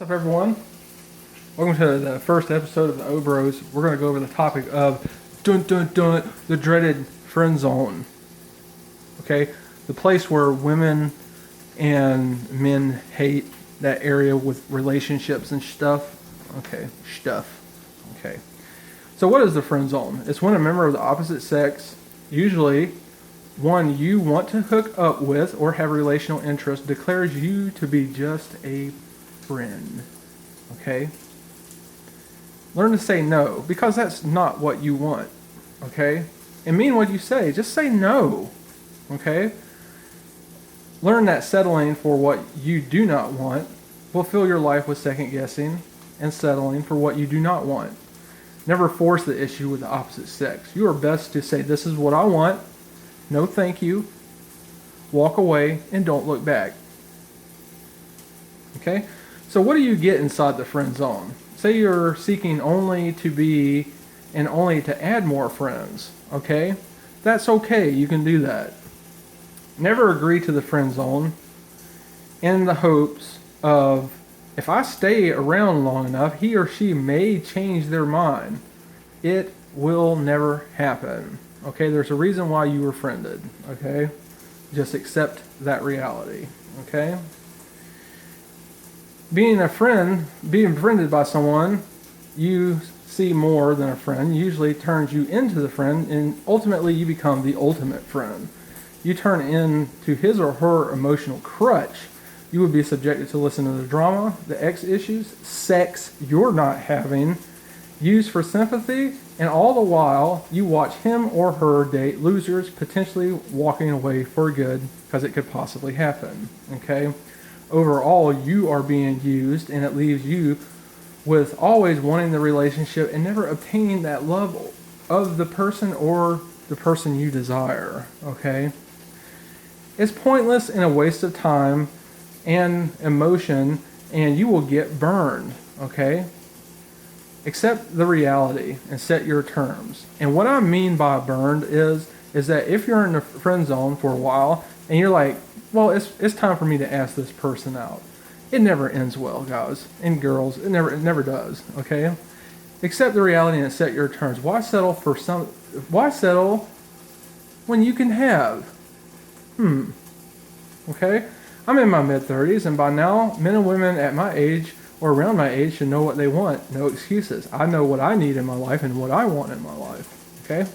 What's up, everyone? Welcome to the first episode of the O Bros. We're going to go over the topic of the dreaded friend zone. Okay, the place where women and men hate, that area with relationships and stuff. Okay, stuff. Okay, so what is the friend zone? It's when a member of the opposite sex, usually one you want to hook up with or have relational interest, declares you to be just a friend. Okay? Learn to say no, because that's not what you want. Okay? And mean what you say. Just say no. Okay? Learn that settling for what you do not want will fill your life with second guessing and settling for what you do not want. Never force the issue with the opposite sex. You are best to say, this is what I want. No thank you. Walk away and don't look back. Okay? So what do you get inside the friend zone? Say you're seeking only to be and only to add more friends. Okay? That's okay. You can do that. Never agree to the friend zone in the hopes of, if I stay around long enough, he or she may change their mind. It will never happen. Okay? There's a reason why you were friended. Okay? Just accept that reality. Okay? Being befriended by someone you see more than a friend usually turns you into the friend, and ultimately you become the ultimate friend. You turn into his or her emotional crutch. You would be subjected to listen to the drama, the ex issues, sex you're not having, used for sympathy, and all the while you watch him or her date losers, potentially walking away for good because it could possibly happen. Okay? Overall, you are being used, and it leaves you with always wanting the relationship and never obtaining that love of the person or the person you desire. Okay? It's pointless and a waste of time and emotion, and you will get burned. Okay? Accept the reality and set your terms. And what I mean by burned is that if you're in the friend zone for a while and you're like, well, it's time for me to ask this person out. It never ends well, guys and girls. It never does. Okay? Accept the reality and set your terms. Why settle when you can have? Okay? I'm in my mid-30s, and by now, men and women at my age or around my age should know what they want. No excuses. I know what I need in my life and what I want in my life. Okay?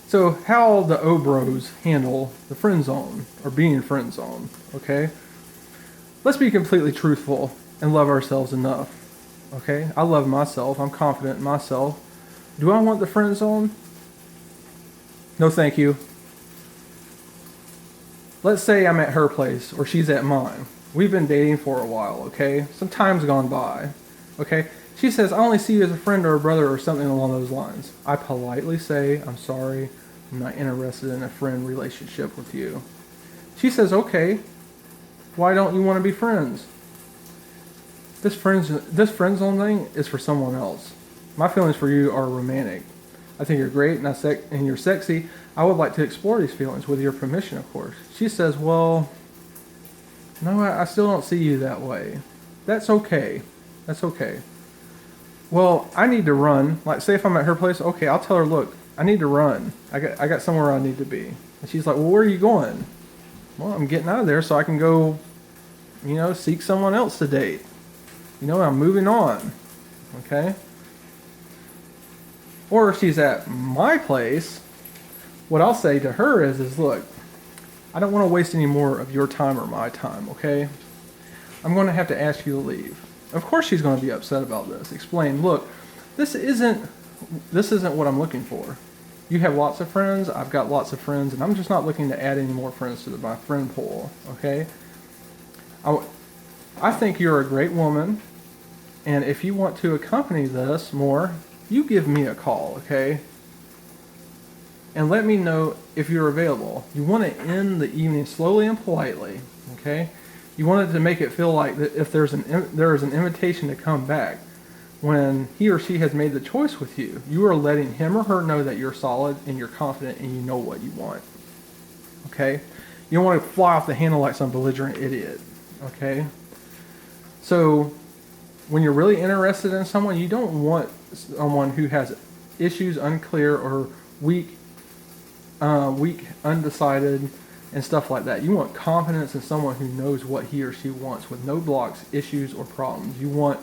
So how the O-Bros handle the friend zone, or being friend zone, okay? Let's be completely truthful and love ourselves enough, okay? I love myself. I'm confident in myself. Do I want the friend zone? No, thank you. Let's say I'm at her place or she's at mine. We've been dating for a while, okay? Some time's gone by, okay? She says, I only see you as a friend or a brother or something along those lines. I politely say, I'm sorry, I'm not interested in a friend relationship with you. She says, okay, why don't you want to be friends? This friend zone thing is for someone else. My feelings for you are romantic. I think you're great and you're sexy. I would like to explore these feelings with your permission, of course. She says, well, no, I still don't see you that way. That's okay. That's okay. Well, I need to run. Like, say if I'm at her place, okay, I'll tell her, look, I need to run. I got somewhere I need to be. And she's like, well, where are you going? Well, I'm getting out of there so I can go, seek someone else to date. I'm moving on. Okay? Or if she's at my place, what I'll say to her is look, I don't want to waste any more of your time or my time, okay? I'm going to have to ask you to leave. Of course she's going to be upset about this. Explain, look, this isn't what I'm looking for. You have lots of friends, I've got lots of friends, and I'm just not looking to add any more friends to my friend pool, okay? I think you're a great woman, and if you want to accompany this more, you give me a call, okay? And let me know if you're available. You want to end the evening slowly and politely, okay? You wanted to make it feel like that if there is an invitation to come back, when he or she has made the choice with you, you are letting him or her know that you're solid and you're confident and you know what you want. Okay? You don't want to fly off the handle like some belligerent idiot. Okay? So when you're really interested in someone, you don't want someone who has issues, unclear, or weak, undecided, and stuff like that. You want confidence in someone who knows what he or she wants, with no blocks, issues, or problems. You want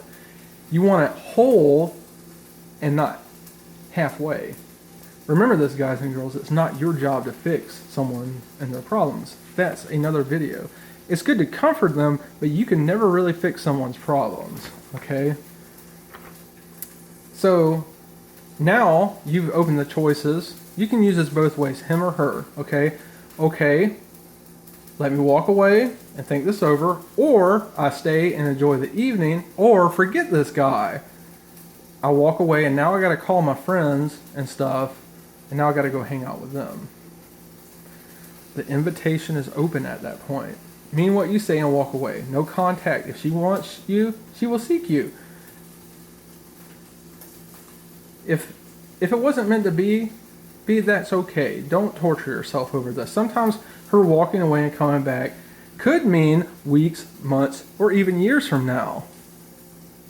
it whole and not halfway. Remember this, guys and girls, it's not your job to fix someone and their problems. That's another video. It's good to comfort them, but you can never really fix someone's problems, okay? So now you've opened the choices. You can use this both ways, him or her, okay? Okay, let me walk away and think this over, or I stay and enjoy the evening, or forget this guy. I walk away and now I gotta call my friends and stuff, and now I gotta go hang out with them. The invitation is open at that point. Mean what you say and walk away. No contact. If she wants you, she will seek you. If it wasn't meant to be, that's okay. Don't torture yourself over this. Sometimes her walking away and coming back could mean weeks, months, or even years from now.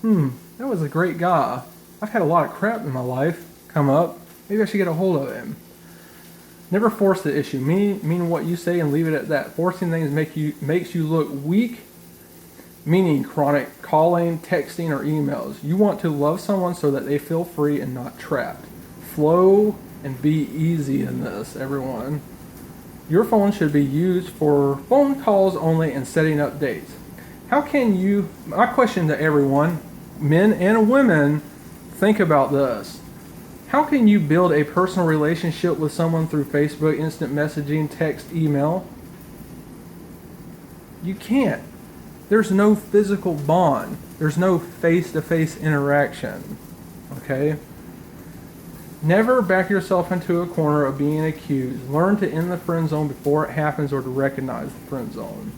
That was a great guy. I've had a lot of crap in my life come up. Maybe I should get a hold of him. Never force the issue. Mean what you say and leave it at that. Forcing things makes you look weak, meaning chronic calling, texting, or emails. You want to love someone so that they feel free and not trapped. Flow and be easy in this, everyone. Your phone should be used for phone calls only and setting up dates. How can you, my question to everyone, men and women, think about this. How can you build a personal relationship with someone through Facebook, instant messaging, text, email? You can't. There's no physical bond. There's no face-to-face interaction. Okay? Never back yourself into a corner of being accused. Learn to end the friend zone before it happens, or to recognize the friend zone.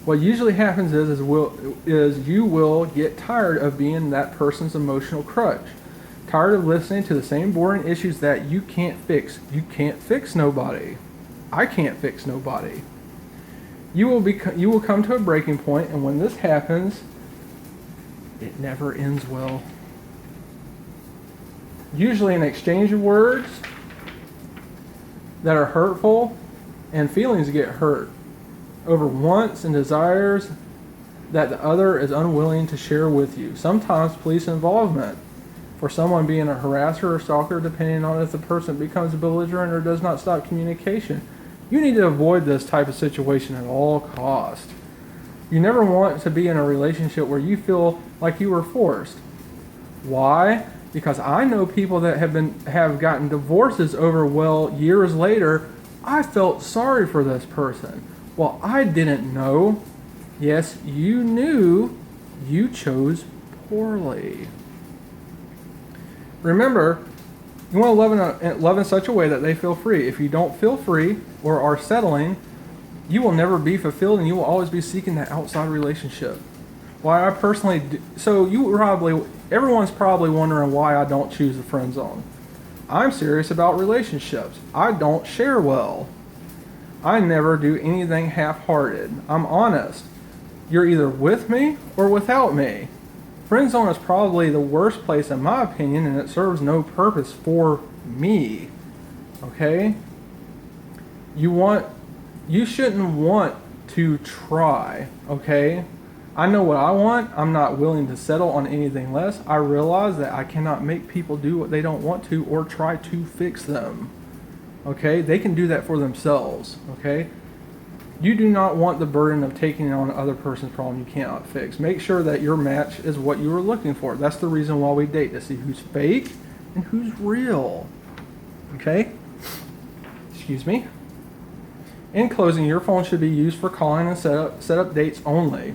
What usually happens is you will get tired of being that person's emotional crutch. Tired of listening to the same boring issues that you can't fix. You can't fix nobody. I can't fix nobody. You will come to a breaking point, and when this happens, it never ends well. Usually an exchange of words that are hurtful, and feelings get hurt over wants and desires that the other is unwilling to share with you. Sometimes police involvement for someone being a harasser or stalker, depending on if the person becomes belligerent or does not stop communication. You need to avoid this type of situation at all costs. You never want to be in a relationship where you feel like you were forced. Why? Because I know people that have gotten divorces over, years later, I felt sorry for this person. Well, I didn't know. Yes, you knew. You chose poorly. Remember, you want to love in such a way that they feel free. If you don't feel free or are settling, you will never be fulfilled, and you will always be seeking that outside relationship. Why I personally do, so everyone's probably wondering why I don't choose the friend zone. I'm serious about relationships. I don't share well. I never do anything half-hearted. I'm honest. You're either with me or without me. Friend zone is probably the worst place in my opinion, and it serves no purpose for me. Okay? You shouldn't want to try, okay? I know what I want. I'm not willing to settle on anything less. I realize that I cannot make people do what they don't want to or try to fix them. Okay? They can do that for themselves, okay? You do not want the burden of taking on another person's problem you cannot fix. Make sure that your match is what you are looking for. That's the reason why we date, to see who's fake and who's real. Okay? Excuse me. In closing, your phone should be used for calling and set up dates only.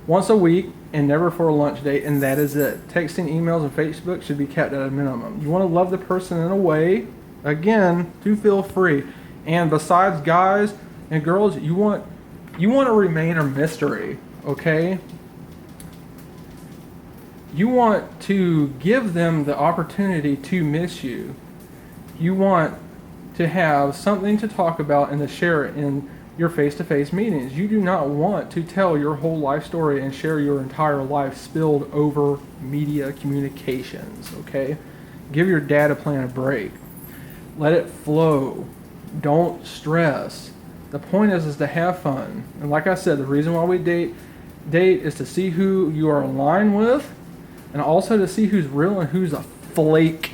Once a week, and never for a lunch date, and that is it. Texting, emails, and Facebook should be kept at a minimum. You want to love the person in a way, again, to feel free. And besides guys and girls, you want to remain a mystery, okay? You want to give them the opportunity to miss you. You want to have something to talk about and to share it in your face-to-face meetings. You do not want to tell your whole life story and share your entire life spilled over media communications, okay? Give your data plan a break. Let it flow. Don't stress. The point is to have fun. And like I said, the reason why we date is to see who you are aligned with, and also to see who's real and who's a flake.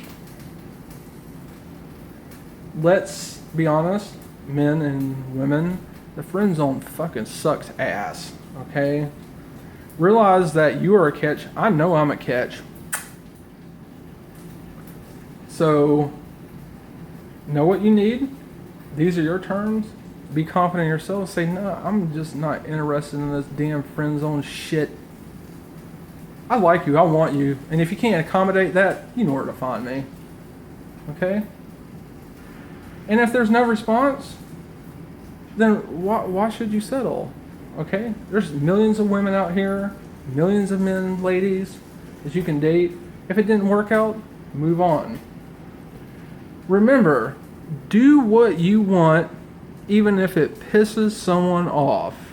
Let's be honest, men and women, the friend zone fucking sucks ass, okay? Realize that you are a catch. I know I'm a catch. So, know what you need. These are your terms. Be confident in yourself. Say, no, I'm just not interested in this damn friend zone shit. I like you. I want you. And if you can't accommodate that, you know where to find me. Okay? And if there's no response, then why should you settle? Okay? There's millions of women out here, millions of men, ladies, that you can date. If it didn't work out, move on. Remember, do what you want, even if it pisses someone off.